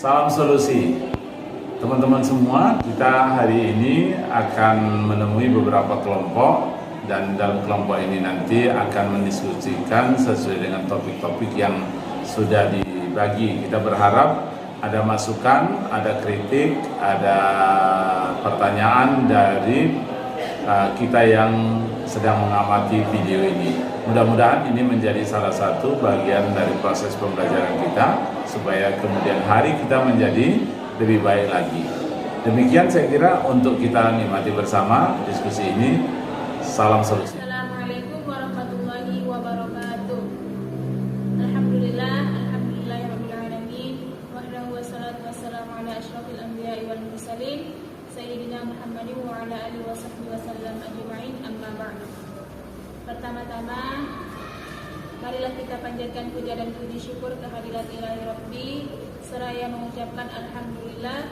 Salam solusi. Teman-teman semua, kita hari ini akan menemui beberapa kelompok dan dalam kelompok ini nanti akan mendiskusikan sesuai dengan topik-topik yang sudah dibagi. Kita berharap ada masukan, ada kritik, ada pertanyaan dari kita yang sedang mengamati video ini. Mudah-mudahan ini menjadi salah satu bagian dari proses pembelajaran kita supaya kemudian hari kita menjadi lebih baik lagi. Demikian saya kira untuk kita nikmati bersama diskusi ini. Salam solusi. Assalamualaikum warahmatullahi wabarakatuh. Alhamdulillahirabbil alamin. Wahdahu wassalatu wassalamu ala asyrofil anbiya'i wal mursalin sayyidina Muhammadin wa ala alihi washabbihi wasallam ajma'in, amma ba'du. Pertama-tama, marilah kita panjatkan puja dan puji syukur kehadirat Ilahi Rabbi seraya mengucapkan alhamdulillah.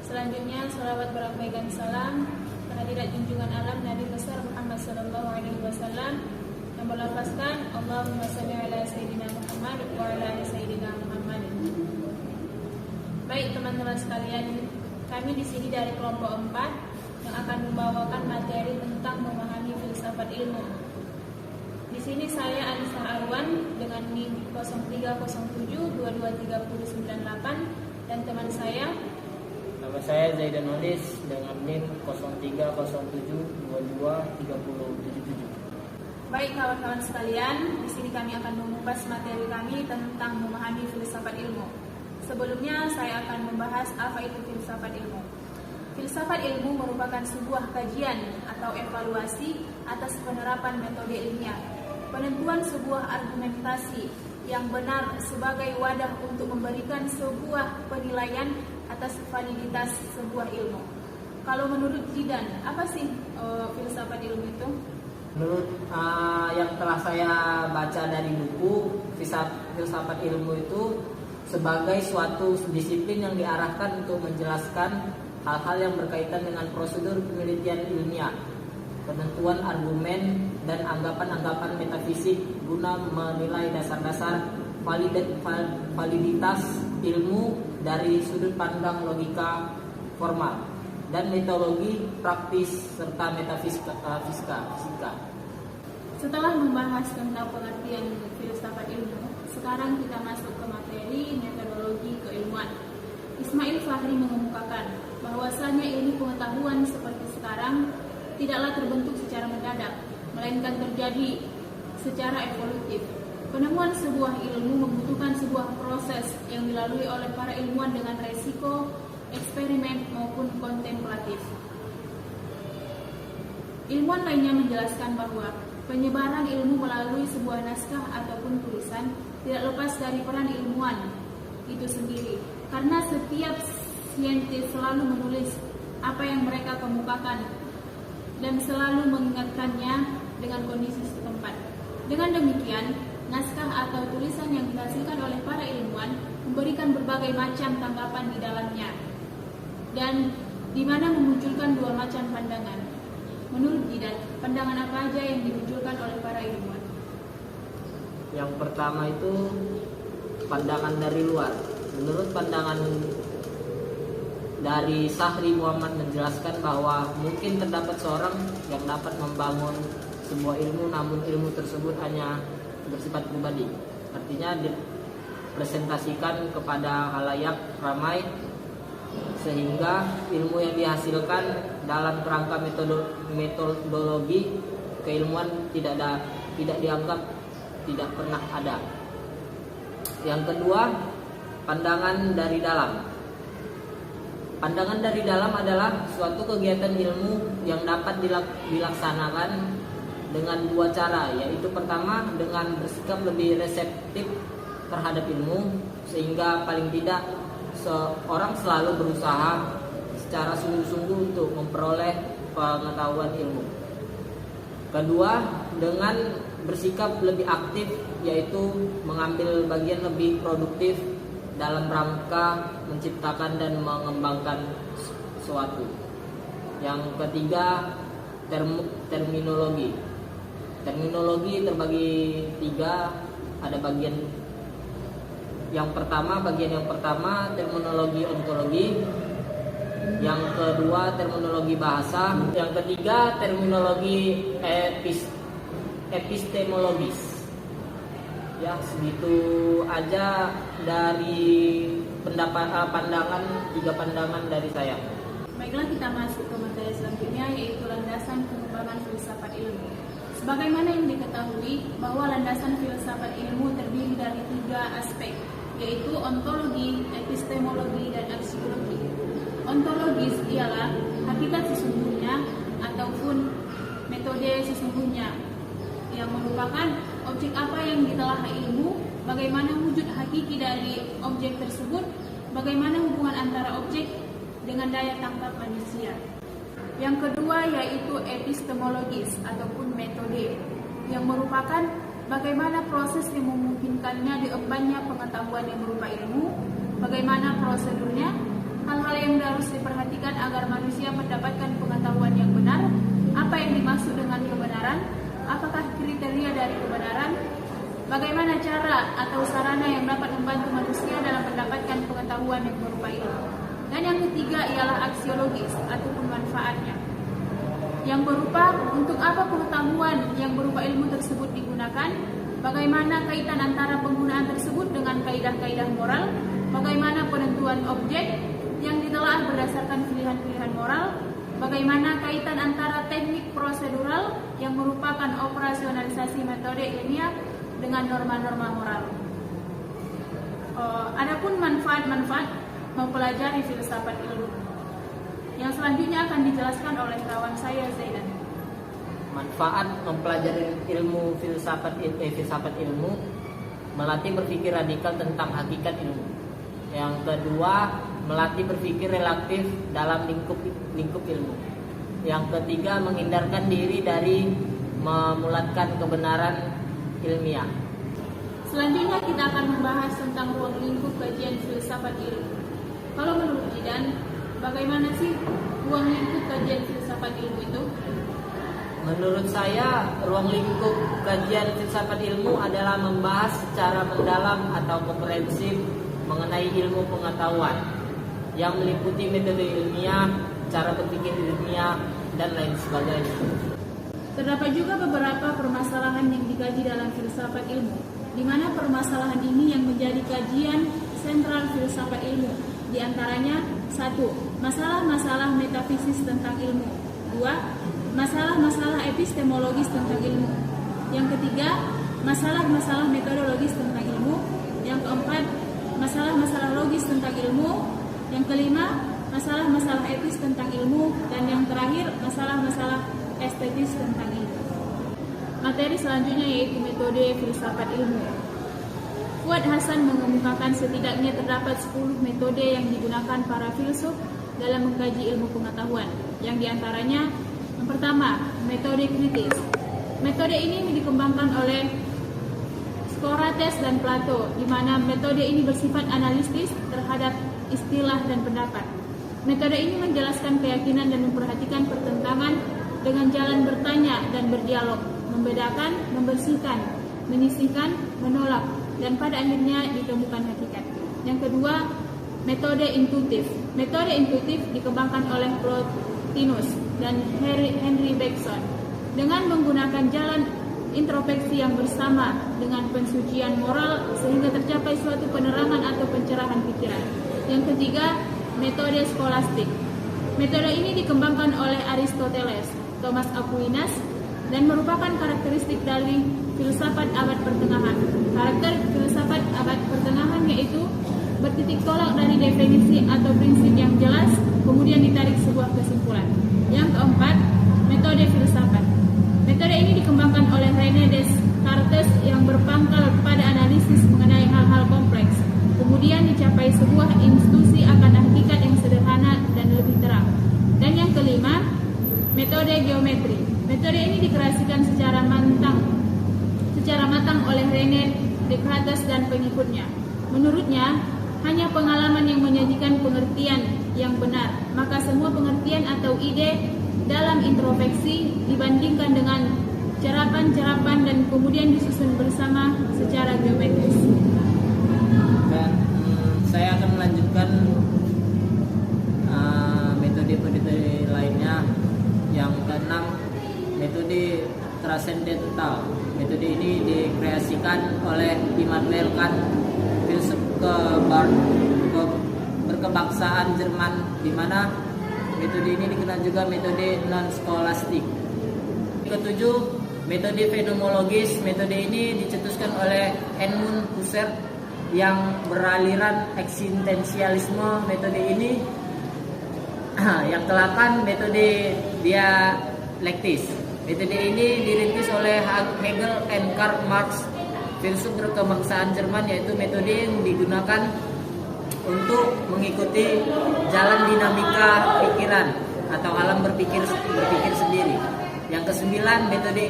Selanjutnya salawat beramaikan salam kehadirat junjungan alam Nabi besar Muhammad sallallahu alaihi wasallam yang melafazkan Allahumma shalli ala sayyidina Muhammad wa ala ali sayyidina Muhammad. Baik teman-teman sekalian, kami di sini dari kelompok 4 yang akan membawakan materi tentang memahami filsafat ilmu. Di sini saya Anissa Arwan dengan NIM 0307223098 dan teman saya. Nama saya Zaidan Olis dengan NIM 0307223077. Baik kawan-kawan sekalian, di sini kami akan mengupas materi kami tentang memahami filsafat ilmu. Sebelumnya saya akan membahas apa itu filsafat ilmu. Filsafat ilmu merupakan sebuah kajian atau evaluasi atas penerapan metode ilmiah. Penentuan sebuah argumentasi yang benar sebagai wadah untuk memberikan sebuah penilaian atas validitas sebuah ilmu. Kalau menurut Zidan, apa sih filsafat ilmu itu? Menurut yang telah saya baca dari buku, filsafat ilmu itu sebagai suatu disiplin yang diarahkan untuk menjelaskan hal-hal yang berkaitan dengan prosedur penelitian ilmiah, penentuan argumen dan anggapan-anggapan metafisik guna menilai dasar-dasar validitas ilmu dari sudut pandang logika formal dan metodologi praktis serta metafisika. Setelah membahas tentang pengertian filsafat ilmu, sekarang kita masuk ke materi metodologi keilmuan. Ismail Fahri mengemukakan bahwasanya ilmu pengetahuan seperti sekarang tidaklah terbentuk secara mendadak, melainkan terjadi secara evolutif. Penemuan sebuah ilmu membutuhkan sebuah proses yang dilalui oleh para ilmuwan dengan resiko, eksperimen maupun kontemplatif. Ilmuwan lainnya menjelaskan bahwa penyebaran ilmu melalui sebuah naskah ataupun tulisan tidak lepas dari peran ilmuwan itu sendiri, karena setiap saintis selalu menulis apa yang mereka kemukakan dan selalu mengingatkannya dengan kondisi setempat. Dengan demikian, naskah atau tulisan yang dihasilkan oleh para ilmuwan memberikan berbagai macam tanggapan di dalamnya dan di mana memunculkan dua macam pandangan. Menurut Zidan, pandangan apa aja yang dimunculkan oleh para ilmuwan? Yang pertama itu pandangan dari luar. Menurut pandangan dari Sahri Muhammad menjelaskan bahwa mungkin terdapat seorang yang dapat membangun sebuah ilmu, namun ilmu tersebut hanya bersifat pribadi. Artinya dipresentasikan kepada halayak ramai, sehingga ilmu yang dihasilkan dalam kerangka metodologi keilmuan tidak dianggap tidak pernah ada. Yang kedua, pandangan dari dalam. Pandangan dari dalam adalah suatu kegiatan ilmu yang dapat dilaksanakan dengan dua cara, yaitu pertama dengan bersikap lebih reseptif terhadap ilmu, sehingga paling tidak seorang selalu berusaha secara sungguh-sungguh untuk memperoleh pengetahuan ilmu. Kedua, dengan bersikap lebih aktif, yaitu mengambil bagian lebih produktif dalam rangka menciptakan dan mengembangkan sesuatu. Yang ketiga, terminologi. Terminologi terbagi tiga, ada bagian Bagian yang pertama terminologi ontologi, yang kedua terminologi bahasa, yang ketiga terminologi epistemologis. Ya, segitu aja dari tiga pandangan dari saya. Baiklah, kita masuk ke materi selanjutnya, yaitu landasan pengembangan filsafat ilmu. Sebagaimana yang diketahui bahwa landasan filsafat ilmu terdiri dari 3 aspek, yaitu ontologi, epistemologi, dan aksiologi. Ontologis ialah hakikat sesungguhnya ataupun metode sesungguhnya, yang merupakan objek apa yang ditelah ilmu, bagaimana wujud hakiki dari objek tersebut, bagaimana hubungan antara objek dengan daya tangkap manusia. Yang kedua yaitu epistemologis ataupun metode, yang merupakan bagaimana proses yang memungkinkannya diembannya pengetahuan yang berupa ilmu, bagaimana prosedurnya, hal-hal yang harus diperhatikan agar manusia mendapatkan pengetahuan yang benar, apa yang dimaksud dengan kebenaran, apakah kriteria dari kebenaran, bagaimana cara atau sarana yang dapat membantu manusia dalam mendapatkan pengetahuan yang berupa ilmu. Dan yang ketiga ialah aksiologis ataupun manfaatnya, yang berupa untuk apa pengetahuan yang berupa ilmu tersebut digunakan, bagaimana kaitan antara penggunaan tersebut dengan kaidah-kaidah moral, bagaimana penentuan objek yang ditelah berdasarkan pilihan-pilihan moral, bagaimana kaitan antara teknik prosedural yang merupakan operasionalisasi metode ilmiah dengan norma-norma moral. Adapun manfaat-manfaat mempelajari filsafat ilmu, yang selanjutnya akan dijelaskan oleh kawan saya Zaidan. Manfaat mempelajari ilmu filsafat ilmu, melatih berpikir radikal tentang hakikat ilmu. Yang kedua, melatih berpikir relatif dalam lingkup ilmu. Yang ketiga, menghindarkan diri dari memulatkan kebenaran ilmiah. Selanjutnya kita akan membahas tentang ruang lingkup kajian filsafat ilmu. Kalau menurut Jidan, bagaimana sih ruang lingkup kajian filsafat ilmu itu? Menurut saya, ruang lingkup kajian filsafat ilmu adalah membahas secara mendalam atau komprehensif mengenai ilmu pengetahuan yang meliputi metode ilmiah, cara berpikir ilmiah, dan lain sebagainya. Terdapat juga beberapa permasalahan yang dikaji dalam filsafat ilmu, di mana permasalahan ini yang menjadi kajian sentral filsafat ilmu. Di antaranya 1. Masalah-masalah metafisis tentang ilmu. 2. Masalah-masalah epistemologis tentang ilmu. Yang ketiga, masalah-masalah metodologis tentang ilmu. Yang keempat, masalah-masalah logis tentang ilmu. Yang kelima, masalah-masalah etis tentang ilmu. Dan yang terakhir, masalah-masalah estetis tentang ilmu. Materi selanjutnya yaitu metode filsafat ilmu. Fuad Hasan mengemukakan setidaknya terdapat 10 metode yang digunakan para filsuf dalam mengkaji ilmu pengetahuan. Yang diantaranya, yang pertama, metode kritis. Metode ini dikembangkan oleh Socrates dan Plato, di mana metode ini bersifat analitis terhadap istilah dan pendapat. Metode ini menjelaskan keyakinan dan memperhatikan pertentangan dengan jalan bertanya dan berdialog, membedakan, membersihkan, menyisihkan, menolak, dan pada akhirnya ditemukan hakikat. Yang kedua, metode intuitif. Metode intuitif dikembangkan oleh Plotinus dan Henry Bergson dengan menggunakan jalan introspeksi yang bersama dengan pensucian moral sehingga tercapai suatu penerangan atau pencerahan pikiran. Yang ketiga, metode skolastik. Metode ini dikembangkan oleh Aristoteles, Thomas Aquinas, dan merupakan karakteristik dari filsafat abad pertengahan. Karakter filsafat abad pertengahan yaitu bertitik tolak dari definisi atau prinsip yang jelas, kemudian ditarik sebuah kesimpulan. Yang keempat, metode filsafat. Metode ini dikembangkan oleh René Descartes yang berpangkal pada analisis mengenai hal-hal kompleks, kemudian dicapai sebuah institusi akan hakikat yang sederhana dan lebih terang. Dan yang kelima, metode geometri. Metode ini dikreasikan secara matang oleh René Descartes dan pengikutnya. Menurutnya, hanya pengalaman yang menyajikan pengertian yang benar, maka semua pengertian atau ide dalam introspeksi dibandingkan dengan cerapan-cerapan dan kemudian disusun bersama secara geometris. Dan saya akan melanjutkan metode-metode lainnya. Yang keenam, metode transendental. Metode ini dikreasikan oleh Immanuel Kant, filsuf berkebangsaan Jerman, di mana metode ini dikenal juga metode non-skolastik. Ketujuh, metode fenomenologis. Metode ini dicetuskan oleh Edmund Husserl yang beraliran eksistensialisme. Metode ini yang ke-8, metode dialektis. Metode ini dirintis oleh Hegel dan Karl Marx, filsuf berkebangsaan Jerman, yaitu metode yang digunakan untuk mengikuti jalan dinamika pikiran atau alam berpikir sendiri. Yang ke-9, metode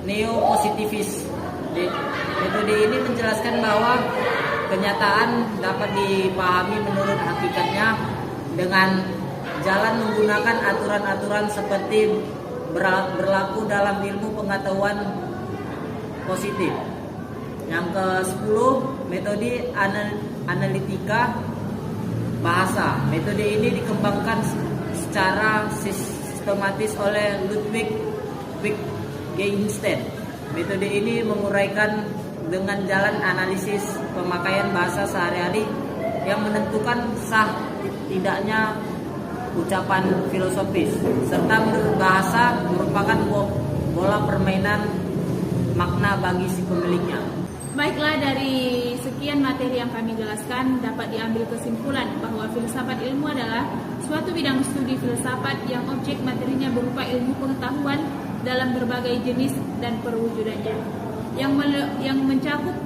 neopositivis. Metode ini menjelaskan bahwa kenyataan dapat dipahami menurut hakikatnya dengan jalan menggunakan aturan-aturan seperti berlaku dalam ilmu pengetahuan positif. Yang ke-10, metode analitika bahasa. Metode ini dikembangkan secara sistematis oleh Ludwig Wittgenstein. Metode ini menguraikan dengan jalan analisis pemakaian bahasa sehari-hari yang menentukan sah tidaknya ucapan filosofis, serta bahasa merupakan bola permainan makna bagi si pemiliknya. Baiklah, dari sekian materi yang kami jelaskan dapat diambil kesimpulan bahwa filsafat ilmu adalah suatu bidang studi filsafat yang objek materinya berupa ilmu pengetahuan dalam berbagai jenis dan perwujudannya, yang mencakup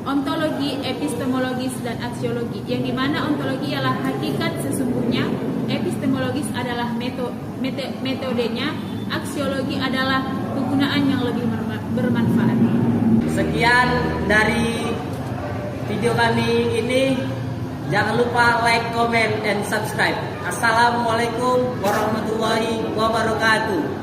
ontologi, epistemologis, dan aksiologi, yang dimana ontologi adalah hakikat sesungguhnya, epistemologis adalah metodenya, aksiologi adalah penggunaan yang lebih bermanfaat. Sekian dari video kami ini. Jangan lupa like, comment, dan subscribe. Assalamualaikum warahmatullahi wabarakatuh.